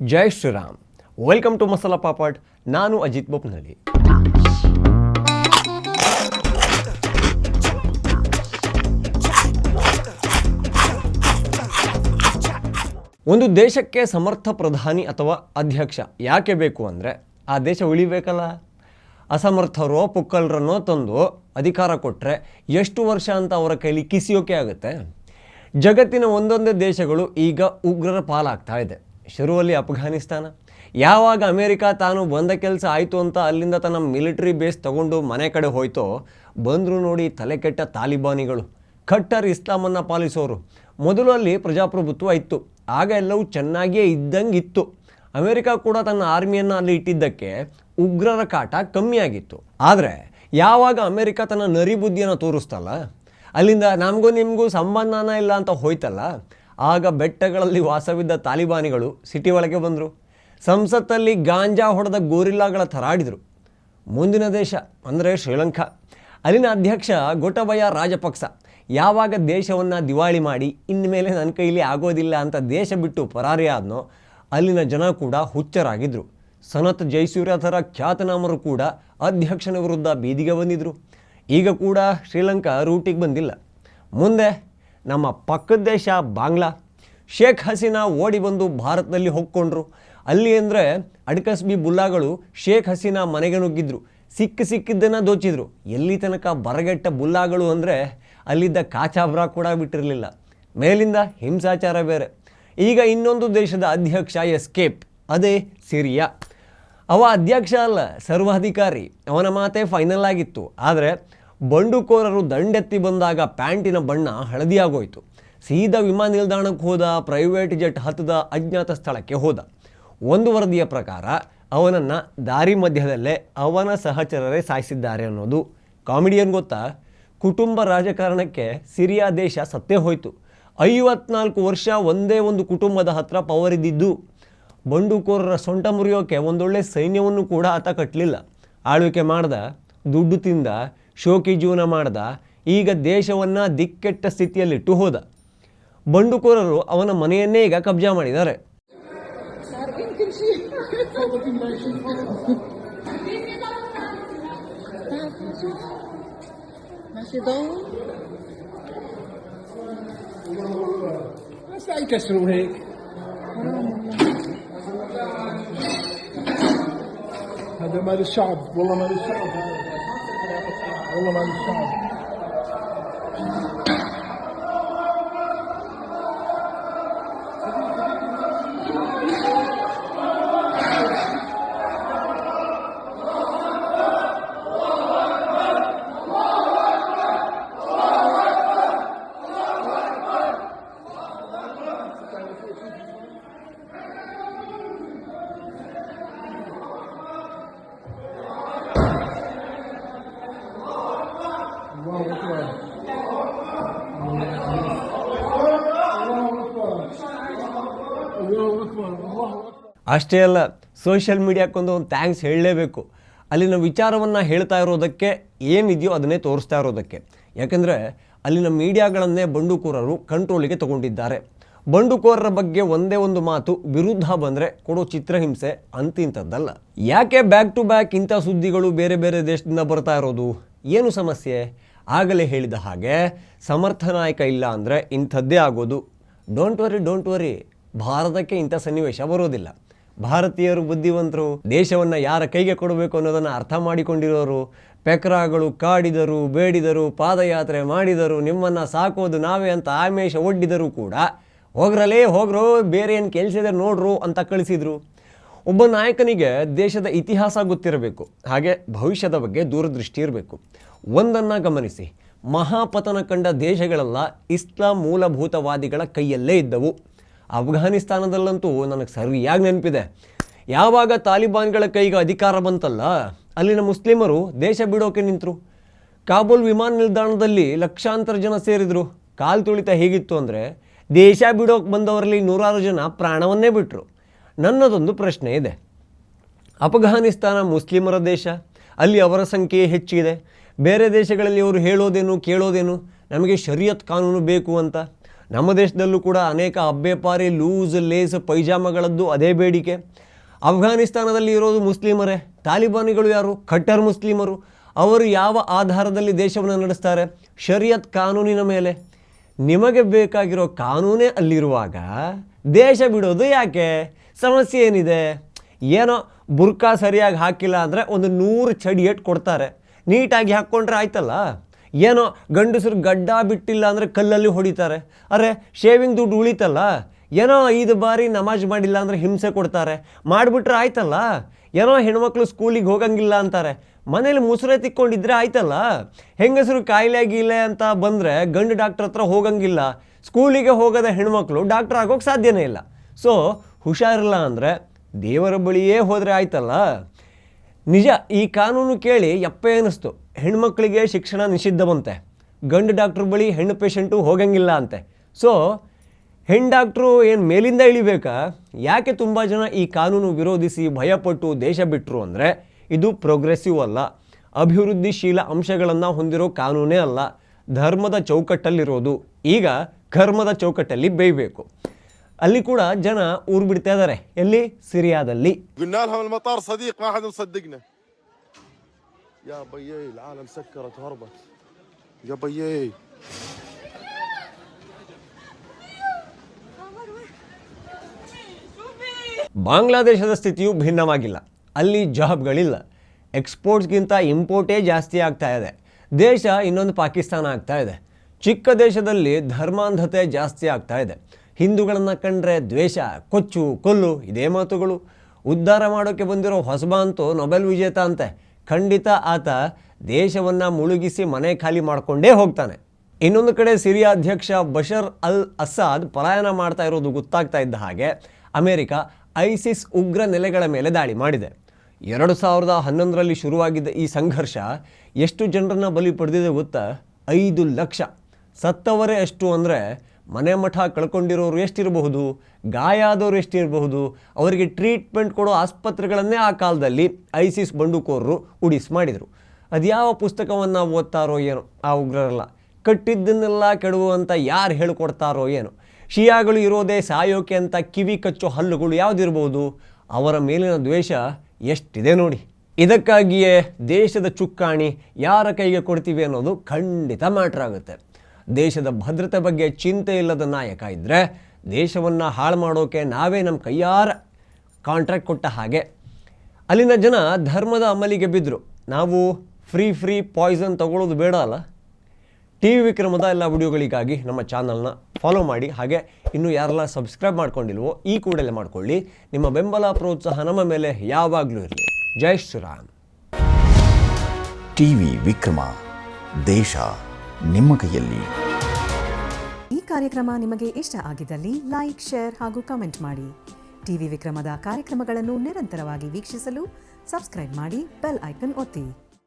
Jai Shriram. Welcome to Masala Papad. ನಾನು ಅಜಿತ್ ಬೊಪ್ನಳ್ಳಿ. ಒಂದು ದೇಶಕ್ಕೆ ಸಮರ್ಥ ಪ್ರಧಾನಿ ಅಥವಾ ಅಧ್ಯಕ್ಷ ಯಾಕೆ ಬೇಕು ಅಂದರೆ ಆ ದೇಶ ಉಳಿಬೇಕಲ್ಲ. ಅಸಮರ್ಥರೋ ಪುಕ್ಕಲರನ್ನೋ ತಂದು ಅಧಿಕಾರ ಕೊಟ್ಟರೆ ಎಷ್ಟು ವರ್ಷ ಅಂತ ಅವರ ಕೈಲಿ ಕಿಸಿಯೋಕೆ ಆಗುತ್ತೆ. ಜಗತ್ತಿನ ಒಂದೊಂದೇ ದೇಶಗಳು ಈಗ ಉಗ್ರರ ಪಾಲಾಗ್ತಾ ಇದೆ. ಶುರುವಲ್ಲಿ ಅಫ್ಘಾನಿಸ್ತಾನ, ಯಾವಾಗ ಅಮೇರಿಕ ತಾನು ಬಂದ ಕೆಲಸ ಆಯಿತು ಅಂತ ಅಲ್ಲಿಂದ ತನ್ನ ಮಿಲಿಟರಿ ಬೇಸ್ ತಗೊಂಡು ಮನೆ ಕಡೆ ಹೋಯ್ತೋ, ಬಂದರು ನೋಡಿ ತಲೆ ಕೆಟ್ಟ ತಾಲಿಬಾನಿಗಳು, ಖಟ್ಟರ್ ಇಸ್ಲಾಮನ್ನು ಪಾಲಿಸೋರು. ಮೊದಲು ಅಲ್ಲಿ ಪ್ರಜಾಪ್ರಭುತ್ವ ಇತ್ತು, ಆಗ ಎಲ್ಲವೂ ಚೆನ್ನಾಗಿಯೇ ಇದ್ದಂಗಿತ್ತು. ಅಮೇರಿಕ ಕೂಡ ತನ್ನ ಆರ್ಮಿಯನ್ನು ಅಲ್ಲಿ ಇಟ್ಟಿದ್ದಕ್ಕೆ ಉಗ್ರರ ಕಾಟ ಕಮ್ಮಿಯಾಗಿತ್ತು. ಆದರೆ ಯಾವಾಗ ಅಮೇರಿಕ ತನ್ನ ನರಿ ಬುದ್ಧಿಯನ್ನು ತೋರಿಸ್ತಲ್ಲ, ಅಲ್ಲಿಂದ ನಮಗೂ ನಿಮಗೂ ಸಂಬಂಧನ ಇಲ್ಲ ಅಂತ ಹೋಯ್ತಲ್ಲ, ಆಗ ಬೆಟ್ಟಗಳಲ್ಲಿ ವಾಸವಿದ್ದ ತಾಲಿಬಾನಿಗಳು ಸಿಟಿ ಒಳಗೆ ಬಂದರು. ಸಂಸತ್ತಲ್ಲಿ ಗಾಂಜಾ ಹೊಡೆದ ಗೋರಿಲ್ಲಾಗಳ ಥರಾಡಿದರು. ಮುಂದಿನ ದೇಶ ಅಂದರೆ ಶ್ರೀಲಂಕಾ. ಅಲ್ಲಿನ ಅಧ್ಯಕ್ಷ ಗೊಟಬಯ ರಾಜಪಕ್ಸ ಯಾವಾಗ ದೇಶವನ್ನು ದಿವಾಳಿ ಮಾಡಿ ಇನ್ಮೇಲೆ ನನ್ನ ಕೈಲಿ ಆಗೋದಿಲ್ಲ ಅಂತ ದೇಶ ಬಿಟ್ಟು ಪರಾರಿಯಾದನೋ, ಅಲ್ಲಿನ ಜನ ಕೂಡ ಹುಚ್ಚರಾಗಿದ್ದರು. ಸನತ್ ಜಯಸೂರ್ಯ ಥರ ಖ್ಯಾತನಾಮರು ಕೂಡ ಅಧ್ಯಕ್ಷನ ವಿರುದ್ಧ ಬೀದಿಗೆ ಬಂದಿದ್ದರು. ಈಗ ಕೂಡ ಶ್ರೀಲಂಕಾ ರೂಟಿಗೆ ಬಂದಿಲ್ಲ. ಮುಂದೆ ನಮ್ಮ ಪಕ್ಕದ ದೇಶ ಬಾಂಗ್ಲಾ. ಶೇಖ್ ಹಸೀನಾ ಓಡಿ ಬಂದು ಭಾರತದಲ್ಲಿ ಹೊಕ್ಕೊಂಡ್ರು. ಅಲ್ಲಿ ಅಂದರೆ ಅಡ್ಕಸ್ಬಿ ಬುಲ್ಲಾಗಳು ಶೇಖ್ ಹಸೀನಾ ಮನೆಗೆ ನುಗ್ಗಿದ್ರು, ಸಿಕ್ಕಿದ್ದನ್ನು ದೋಚಿದ್ರು. ಎಲ್ಲಿ ತನಕ ಬರಗೆಟ್ಟ ಬುಲ್ಲಾಗಳು ಅಂದರೆ ಅಲ್ಲಿದ್ದ ಕಾಚಾಬ್ರಾ ಕೂಡ ಬಿಟ್ಟಿರಲಿಲ್ಲ. ಮೇಲಿಂದ ಹಿಂಸಾಚಾರ ಬೇರೆ. ಈಗ ಇನ್ನೊಂದು ದೇಶದ ಅಧ್ಯಕ್ಷ ಎಸ್ಕೇಪ್, ಅದೇ ಸಿರಿಯಾ. ಅವ ಅಧ್ಯಕ್ಷ ಅಲ್ಲ, ಸರ್ವಾಧಿಕಾರಿ. ಅವನ ಮಾತೇ ಫೈನಲ್ ಆಗಿತ್ತು. ಆದರೆ ಬಂಡುಕೋರರು ದಂಡೆತ್ತಿ ಬಂದಾಗ ಪ್ಯಾಂಟಿನ ಬಣ್ಣ ಹಳದಿಯಾಗೋಯ್ತು. ಸೀದಾ ವಿಮಾನ ನಿಲ್ದಾಣಕ್ಕೆ ಹೋದ, ಪ್ರೈವೇಟ್ ಜೆಟ್ ಹತ್ತದ, ಅಜ್ಞಾತ ಸ್ಥಳಕ್ಕೆ ಹೋದ. ಒಂದು ವರದಿಯ ಪ್ರಕಾರ ಅವನನ್ನು ದಾರಿ ಮಧ್ಯದಲ್ಲೇ ಅವನ ಸಹಚರರೇ ಸಾಯಿಸಿದ್ದಾರೆ ಅನ್ನೋದು. ಕಾಮಿಡಿಯನ್ ಗೊತ್ತಾ? ಕುಟುಂಬ ರಾಜಕಾರಣಕ್ಕೆ ಸಿರಿಯಾ ದೇಶ ಸತ್ತೇ ಹೋಯಿತು. 54 ವರ್ಷ ಒಂದೇ ಒಂದು ಕುಟುಂಬದ ಹತ್ರ ಪವರ್ ಇದ್ದಿದ್ದು. ಬಂಡುಕೋರರ ಸೊಂಟ ಮುರಿಯೋಕೆ ಒಂದೊಳ್ಳೆ ಸೈನ್ಯವನ್ನು ಕೂಡ ಆತ ಕಟ್ಟಲಿಲ್ಲ. ಆಳ್ವಿಕೆ ಮಾಡ್ದ, ದುಡ್ಡು ತಿಂದ, ಶೋಕಿ ಜೀವನ ಮಾಡ್ದ. ಈಗ ದೇಶವನ್ನು ದಿಕ್ಕೆಟ್ಟ ಸ್ಥಿತಿಯಲ್ಲಿಟ್ಟು ಹೋದ. ಬಂಡುಕೋರರು ಅವನ ಮನೆಯನ್ನೇ ಈಗ ಕಬ್ಜಾ ಮಾಡಿದ್ದಾರೆ. هذا مال الشعب والله مال الشعب والله مال الشعب ಅಷ್ಟೇ ಅಲ್ಲ, ಸೋಷಿಯಲ್ ಮೀಡಿಯಾಕ್ಕೊಂದು ಥ್ಯಾಂಕ್ಸ್ ಹೇಳಲೇಬೇಕು. ಅಲ್ಲಿನ ವಿಚಾರವನ್ನು ಹೇಳ್ತಾ ಇರೋದಕ್ಕೆ, ಏನಿದೆಯೋ ಅದನ್ನೇ ತೋರಿಸ್ತಾ ಇರೋದಕ್ಕೆ. ಯಾಕೆಂದರೆ ಅಲ್ಲಿನ ಮೀಡಿಯಾಗಳನ್ನೇ ಬಂಡುಕೋರರು ಕಂಟ್ರೋಲಿಗೆ ತಗೊಂಡಿದ್ದಾರೆ. ಬಂಡುಕೋರರ ಬಗ್ಗೆ ಒಂದೇ ಒಂದು ಮಾತು ವಿರುದ್ಧ ಬಂದರೆ ಕೊಡೋ ಚಿತ್ರಹಿಂಸೆ ಅಂತಿಂಥದ್ದಲ್ಲ. ಯಾಕೆ ಬ್ಯಾಕ್ ಟು ಬ್ಯಾಕ್ ಇಂಥ ಸುದ್ದಿಗಳು ಬೇರೆ ಬೇರೆ ದೇಶದಿಂದ ಬರ್ತಾ ಇರೋದು? ಏನು ಸಮಸ್ಯೆ? ಆಗಲೇ ಹೇಳಿದ ಹಾಗೆ ಸಮರ್ಥ ನಾಯಕ ಇಲ್ಲ ಅಂದರೆ ಇಂಥದ್ದೇ ಆಗೋದು. ಡೋಂಟ್ ವರಿ, ಭಾರತಕ್ಕೆ ಇಂಥ ಸನ್ನಿವೇಶ ಬರೋದಿಲ್ಲ. ಭಾರತೀಯರು ಬುದ್ಧಿವಂತರು, ದೇಶವನ್ನು ಯಾರ ಕೈಗೆ ಕೊಡಬೇಕು ಅನ್ನೋದನ್ನು ಅರ್ಥ ಮಾಡಿಕೊಂಡಿರೋರು. ಪೆಕ್ರಾಗಳು ಕಾಡಿದರು, ಬೇಡಿದರು, ಪಾದಯಾತ್ರೆ ಮಾಡಿದರು, ನಿಮ್ಮನ್ನು ಸಾಕೋದು ನಾವೇ ಅಂತ ಆಮೇಶ ಒಡ್ಡಿದರು ಕೂಡ ಹೋಗ್ರೋ, ಬೇರೆ ಏನು ಕೆಲಸ ನೋಡ್ರು ಅಂತ ಕಳಿಸಿದರು. ಒಬ್ಬ ನಾಯಕನಿಗೆ ದೇಶದ ಇತಿಹಾಸ ಗೊತ್ತಿರಬೇಕು, ಹಾಗೆ ಭವಿಷ್ಯದ ಬಗ್ಗೆ ದೂರದೃಷ್ಟಿ ಇರಬೇಕು. ಒಂದನ್ನು ಗಮನಿಸಿ, ಮಹಾಪತನ ಕಂಡ ದೇಶಗಳೆಲ್ಲ ಇಸ್ಲಾಂ ಮೂಲಭೂತವಾದಿಗಳ ಕೈಯಲ್ಲೇ ಇದ್ದವು. ಅಫ್ಘಾನಿಸ್ತಾನದಲ್ಲಂತೂ ನನಗೆ ಸರಿಯಾಗಿ ನೆನಪಿದೆ. ಯಾವಾಗ ತಾಲಿಬಾನ್ಗಳ ಕೈಗೆ ಅಧಿಕಾರ ಬಂತಲ್ಲ, ಅಲ್ಲಿನ ಮುಸ್ಲಿಮರು ದೇಶ ಬಿಡೋಕೆ ನಿಂತರು. ಕಾಬೂಲ್ ವಿಮಾನ ನಿಲ್ದಾಣದಲ್ಲಿ ಲಕ್ಷಾಂತರ ಜನ ಸೇರಿದರು. ಕಾಲು ತುಳಿತ ಹೇಗಿತ್ತು ಅಂದರೆ, ದೇಶ ಬಿಡೋಕೆ ಬಂದವರಲ್ಲಿ 100 ಜನ ಪ್ರಾಣವನ್ನೇ ಬಿಟ್ಟರು. ನನ್ನದೊಂದು ಪ್ರಶ್ನೆ ಇದೆ. ಅಫ್ಘಾನಿಸ್ತಾನ ಮುಸ್ಲಿಮರ ದೇಶ, ಅಲ್ಲಿ ಅವರ ಸಂಖ್ಯೆ ಹೆಚ್ಚಿದೆ. ಬೇರೆ ದೇಶಗಳಲ್ಲಿ ಅವರು ಹೇಳೋದೇನು ಕೇಳೋದೇನು, ನಮಗೆ ಶರಿಯತ್ ಕಾನೂನು ಬೇಕು ಅಂತ. ನಮ್ಮ ದೇಶದಲ್ಲೂ ಕೂಡ ಅನೇಕ ಅಬ್ಬೆಪಾರಿ ಲೂಸ್ ಲೇಸ್ ಪೈಜಾಮಗಳದ್ದು ಅದೇ ಬೇಡಿಕೆ. ಅಫ್ಘಾನಿಸ್ತಾನದಲ್ಲಿ ಇರೋದು ಮುಸ್ಲಿಮರೇ. ತಾಲಿಬಾನಿಗಳು ಯಾರು? ಕಟ್ಟರ್ ಮುಸ್ಲಿಮರು. ಅವರು ಯಾವ ಆಧಾರದಲ್ಲಿ ದೇಶವನ್ನು ನಡೆಸ್ತಾರೆ? ಶರಿಯತ್ ಕಾನೂನಿನ ಮೇಲೆ. ನಿಮಗೆ ಬೇಕಾಗಿರೋ ಕಾನೂನೇ ಅಲ್ಲಿರುವಾಗ ದೇಶ ಬಿಡೋದು ಯಾಕೆ? ಸಮಸ್ಯೆ ಏನಿದೆ? ಏನೋ ಬುರ್ಕಾ ಸರಿಯಾಗಿ ಹಾಕಿಲ್ಲ ಅಂದರೆ ಒಂದು 100 ಚಡಿ ಏಟ್ ಕೊಡ್ತಾರೆ. ನೀಟಾಗಿ ಹಾಕ್ಕೊಂಡ್ರೆ ಆಯ್ತಲ್ಲ. ಏನೋ ಗಂಡಸರು ಗಡ್ಡ ಬಿಟ್ಟಿಲ್ಲ ಅಂದರೆ ಕಲ್ಲಲ್ಲಿ ಹೊಡಿತಾರೆ. ಅರೆ ಶೇವಿಂಗ್ ದುಡ್ಡು ಉಳಿತಲ್ಲ. ಏನೋ 5 ಬಾರಿ ನಮಾಜ್ ಮಾಡಿಲ್ಲ ಅಂದರೆ ಹಿಂಸೆ ಕೊಡ್ತಾರೆ. ಮಾಡಿಬಿಟ್ರೆ ಆಯ್ತಲ್ಲ. ಏನೋ ಹೆಣ್ಮಕ್ಳು ಸ್ಕೂಲಿಗೆ ಹೋಗಂಗಿಲ್ಲ ಅಂತಾರೆ, ಮನೇಲಿ ಮುಸುರೆ ತಿಕ್ಕೊಂಡಿದ್ರೆ ಆಯ್ತಲ್ಲ. ಹೆಂಗಸರು ಕಾಯಿಲೆ ಗೀಲೆ ಅಂತ ಬಂದರೆ ಗಂಡು ಡಾಕ್ಟ್ರ್ ಹತ್ರ ಹೋಗಂಗಿಲ್ಲ. ಸ್ಕೂಲಿಗೆ ಹೋಗದ ಹೆಣ್ಮಕ್ಳು ಡಾಕ್ಟ್ರ್ ಆಗೋಕ್ಕೆ ಸಾಧ್ಯನೇ ಇಲ್ಲ. ಸೊ ಹುಷಾರಿಲ್ಲ ಅಂದರೆ ದೇವರ ಬಳಿಯೇ ಹೋದರೆ ಆಯ್ತಲ್ಲ. ನಿಜ, ಈ ಕಾನೂನು ಕೇಳಿ ಯಪ್ಪೆ ಅನ್ನಿಸ್ತು. ಹೆಣ್ಮಕ್ಳಿಗೆ ಶಿಕ್ಷಣ ನಿಷಿದ್ಧ ಬಂತೆ, ಗಂಡು ಡಾಕ್ಟ್ರ್ ಬಳಿ ಹೆಣ್ಣು ಪೇಷಂಟು ಹೋಗಂಗಿಲ್ಲ ಅಂತೆ. ಸೊ ಹೆಣ್ಣು ಡಾಕ್ಟ್ರು ಏನು ಮೇಲಿಂದ ಇಳಿಬೇಕಾ? ಯಾಕೆ ತುಂಬ ಜನ ಈ ಕಾನೂನು ವಿರೋಧಿಸಿ ಭಯಪಟ್ಟು ದೇಶ ಬಿಟ್ಟರು ಅಂದರೆ ಇದು ಪ್ರೋಗ್ರೆಸಿವ್ ಅಲ್ಲ, ಅಭಿವೃದ್ಧಿಶೀಲ ಅಂಶಗಳನ್ನು ಹೊಂದಿರೋ ಕಾನೂನೇ ಅಲ್ಲ. ಧರ್ಮದ ಚೌಕಟ್ಟಲ್ಲಿರೋದು. ಈಗ ಕರ್ಮದ ಚೌಕಟ್ಟಲ್ಲಿ ಬೇಯಬೇಕು. ಅಲ್ಲಿ ಕೂಡ ಜನ ಊರು ಬಿಡ್ತಾ ಇದ್ದಾರೆ. ಎಲ್ಲಿ? ಸಿರಿಯಾದಲ್ಲಿ. ಬಾಂಗ್ಲಾದೇಶದ ಸ್ಥಿತಿಯು ಭಿನ್ನವಾಗಿಲ್ಲ. ಅಲ್ಲಿ ಜಾಬ್ಗಳಿಲ್ಲ. ಎಕ್ಸ್ಪೋರ್ಟ್ಸ್ಗಿಂತ ಇಂಪೋರ್ಟೇ ಜಾಸ್ತಿ ಆಗ್ತಾ ಇದೆ. ದೇಶ ಇನ್ನೊಂದು ಪಾಕಿಸ್ತಾನ ಆಗ್ತಾ ಇದೆ. ಚಿಕ್ಕ ದೇಶದಲ್ಲಿ ಧರ್ಮಾಂಧತೆ ಜಾಸ್ತಿ ಆಗ್ತಾ ಇದೆ. ಹಿಂದೂಗಳನ್ನು ಕಂಡ್ರೆ ದ್ವೇಷ, ಕೊಚ್ಚು, ಕೊಲ್ಲು, ಇದೇ ಮಾತುಗಳು. ಉದ್ಧಾರ ಮಾಡೋಕ್ಕೆ ಬಂದಿರೋ ಹೊಸಬ ಅಂತೂ ನೊಬೆಲ್ ವಿಜೇತ ಅಂತೆ. ಖಂಡಿತ ಆತ ದೇಶವನ್ನು ಮುಳುಗಿಸಿ ಮನೆ ಖಾಲಿ ಮಾಡಿಕೊಂಡೇ ಹೋಗ್ತಾನೆ. ಇನ್ನೊಂದು ಕಡೆ ಸಿರಿಯಾ ಅಧ್ಯಕ್ಷ ಬಶರ್ ಅಲ್ ಅಸಾದ್ ಪಲಾಯನ ಮಾಡ್ತಾ ಇರೋದು ಗೊತ್ತಾಗ್ತಾ ಇದ್ದ ಹಾಗೆ ಅಮೆರಿಕ ಐಸಿಸ್ ಉಗ್ರ ನೆಲೆಗಳ ಮೇಲೆ ದಾಳಿ ಮಾಡಿದೆ. 2011ರಲ್ಲಿ ಶುರುವಾಗಿದ್ದ ಈ ಸಂಘರ್ಷ ಎಷ್ಟು ಜನರನ್ನು ಬಲಿ ಪಡೆದಿದೆ ಗೊತ್ತಾ? 5 ಲಕ್ಷ. ಸತ್ತವರೇ ಎಷ್ಟು ಅಂದರೆ ಮನೆ ಮಠ ಕಳ್ಕೊಂಡಿರೋರು ಎಷ್ಟಿರಬಹುದು, ಗಾಯ ಆದವರು ಎಷ್ಟಿರಬಹುದು. ಅವರಿಗೆ ಟ್ರೀಟ್ಮೆಂಟ್ ಕೊಡೋ ಆಸ್ಪತ್ರೆಗಳನ್ನೇ ಆ ಕಾಲದಲ್ಲಿ ಐಸಿಸ್ ಬಂಡುಕೋರರು ಉಡಿಸ್ ಮಾಡಿದರು. ಅದ್ಯಾವ ಪುಸ್ತಕವನ್ನು ಓದ್ತಾರೋ ಏನೋ ಆ ಉಗ್ರರೆಲ್ಲ. ಕಟ್ಟಿದ್ದನ್ನೆಲ್ಲ ಕೆಡುವಂತ ಯಾರು ಹೇಳಿಕೊಡ್ತಾರೋ ಏನೋ. ಶಿಯಾಗಳು ಇರೋದೇ ಸಾಯೋಕೆ ಅಂತ ಕಿವಿ ಕಚ್ಚೋ ಹಲ್ಲುಗಳು ಯಾವುದಿರ್ಬೋದು? ಅವರ ಮೇಲಿನ ದ್ವೇಷ ಎಷ್ಟಿದೆ ನೋಡಿ. ಇದಕ್ಕಾಗಿಯೇ ದೇಶದ ಚುಕ್ಕಾಣಿ ಯಾರ ಕೈಗೆ ಕೊಡ್ತೀವಿ ಅನ್ನೋದು ಖಂಡಿತ ಮ್ಯಾಟ್ರ್ ಆಗುತ್ತೆ. ದೇಶದ ಭದ್ರತೆ ಬಗ್ಗೆ ಚಿಂತೆ ಇಲ್ಲದ ನಾಯಕ ಇದ್ದರೆ ದೇಶವನ್ನು ಹಾಳು ಮಾಡೋಕೆ ನಾವೇ ನಮ್ಮ ಕೈಯಾರ ಕಾಂಟ್ರಾಕ್ಟ್ ಕೊಟ್ಟ ಹಾಗೆ. ಅಲ್ಲಿನ ಜನ ಧರ್ಮದ ಅಮಲಿಗೆ ಬಿದ್ದರು. ನಾವು ಫ್ರೀ ಪಾಯ್ಸನ್ ತಗೊಳ್ಳೋದು ಬೇಡ ಅಲ್ಲ. TV ವಿಕ್ರಮದ ಎಲ್ಲ ವಿಡಿಯೋಗಳಿಗಾಗಿ ನಮ್ಮ ಚಾನಲ್ನ ಫಾಲೋ ಮಾಡಿ. ಹಾಗೆ ಇನ್ನೂ ಯಾರೆಲ್ಲ ಸಬ್ಸ್ಕ್ರೈಬ್ ಮಾಡ್ಕೊಂಡಿಲ್ವೋ ಈ ಕೂಡಲೇ ಮಾಡ್ಕೊಳ್ಳಿ. ನಿಮ್ಮ ಬೆಂಬಲ ಪ್ರೋತ್ಸಾಹ ನಮ್ಮ ಮೇಲೆ ಯಾವಾಗಲೂ ಇರಲಿ. ಜೈ ಶ್ರೀರಾಮ್. TV ವಿಕ್ರಮ, ದೇಶ ನಿಮ್ಮ ಕೈಯಲ್ಲಿ. ಈ ಕಾರ್ಯಕ್ರಮ ನಿಮಗೆ ಇಷ್ಟ ಆಗಿದ್ದಲ್ಲಿ ಲೈಕ್, ಶೇರ್ ಹಾಗೂ ಕಮೆಂಟ್ ಮಾಡಿ. TV ವಿಕ್ರಮದ ಕಾರ್ಯಕ್ರಮಗಳನ್ನು ನಿರಂತರವಾಗಿ ವೀಕ್ಷಿಸಲು ಸಬ್ಸ್ಕ್ರೈಬ್ ಮಾಡಿ, ಬೆಲ್ ಐಕನ್ ಒತ್ತಿ.